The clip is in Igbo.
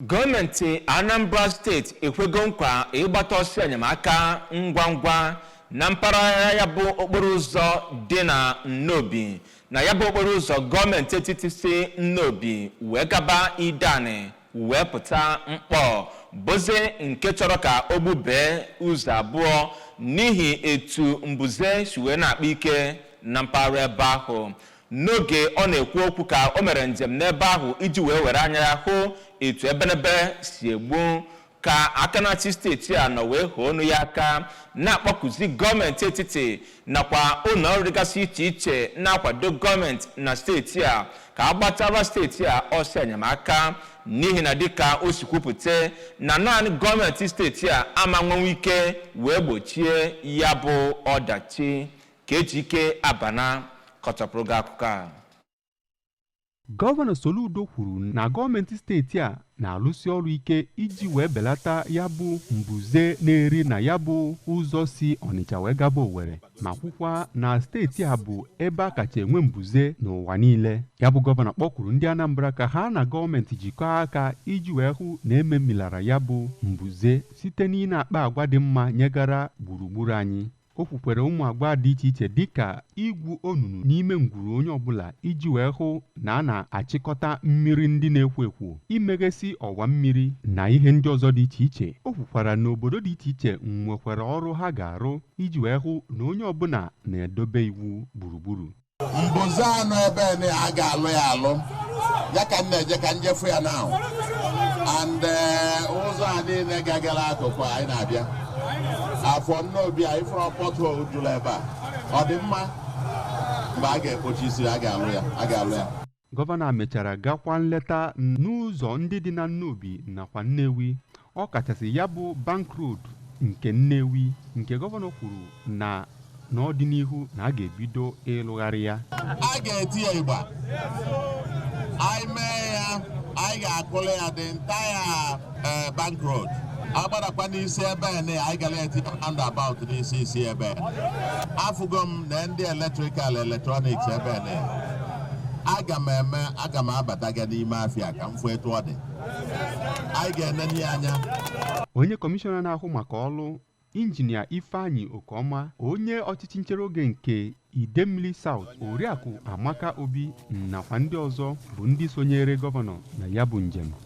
Goomenti Anambra State ekwego nkwa ịgbata ọsọ enyemaka ngwa ngwa na mpaghara ya bụ okporo ụzọ dị na Nnobi na ya bụ okporo ụzọ gọọmenti etiti si Nnobi wee gaba Idani wee pụta Mkpọ boze nke chọrọ ka o gbubee ụzọ abụọ n'ihi etu mbuze si wee na-akpa ike na mpaghara ebe ahụ. N'oge ọ na-ekwu okwu ka o mere njem n'ebe ahụ iji wee were anya ya hụ etu ebenebe si egbu ka aka na-achị steeti a nọ wee hoo ọnụ ya aka na-akpọkuzi gọọmenti etiti nakwa ụlọ ọrụ dịgasị iche iche na-akwado gọọmenti na steeti a ka agbatara steeti a ọsọ enyemaka n'ihi na dịka o si kwupụta na naanị gọọmenti steeti a amanwenwe ike wee gbochie ya bụ ọdachi ka eji ike abana kọchapụrụ gị akụkọ a. Gọvanọ Soludo kwuru na gọọmenti steeti a na-alụsi ọrụ ike iji wee belata ya bụ mbuze na-eri na ya bụ ụzọ si Ọnịcha wee gaba Owerri ma kwukwa na steeti a bụ ebe a kacha enwe mbuze n'ụwa niile. Ya bụ gọvanọ kpọkwuru ndị Anambra ka ha na gọọmenti jikọọ aka iji wee hụ na ememilara ya bụ mbuze site n'ị na-akpa agwa dị mma nyegara gburugburu anyị. O kwukwere ụmụ agba dị iche iche dịka igwu onunu n'ime ngwuru onye ọbụla iji wee hụ na a na-achịkọta mmiri ndị na-ekwo ekwo, imeghesi ọwa mmiri na ihe ndị ọzọ dị iche iche. O kwukwara na obodo dị iche iche nwekwara ọrụ ha ga-arụ iji wee hụ na onye ọbụla na-edobe iwu gburugburu. Mbuze anọ ebe a ga-alụ ya alụ ya ka m na-eje ka njefu ya na and ụzọ a niile gagara akụkụ anyị na-abịa afọ Nnobi anyị fọrọ pothole jụrụ ebe a ọ dị mma mgbe a ga-ekpochi isi a ga-alụ ya. Gọvanọ mechara gakwa nleta n'ụzọ ndị dị na Nnobi nakwa Nnewi, ọ kachasị ya bụ Bank Road nke Nnewi nke gọvanọ kwuru na n'ọdịnihu na a ga-ebido ịlụgharị ya. A ga-eti ya ịgba, anyị mee ya, anyị ga-akụli ya the entire Bank Road. Agbadakwa n'isi ebe anyị gara eti roundabout n'isi ebe. Afụgo m na ndị electronics ebe aga m abata gị n'ime afịa ka m fụ etu ọ dị. Anyị ga-enenye anya. Onye kọmishọna na-ahụ maka ọrụ Injinia Ifeanyi Okoma, onye ọchịchị nchere oge nke Idemmili South Oriakụ Amaka Obi nakwa ndị ọzọ bụ ndị sonyere gọvanọ na ya bụ njem.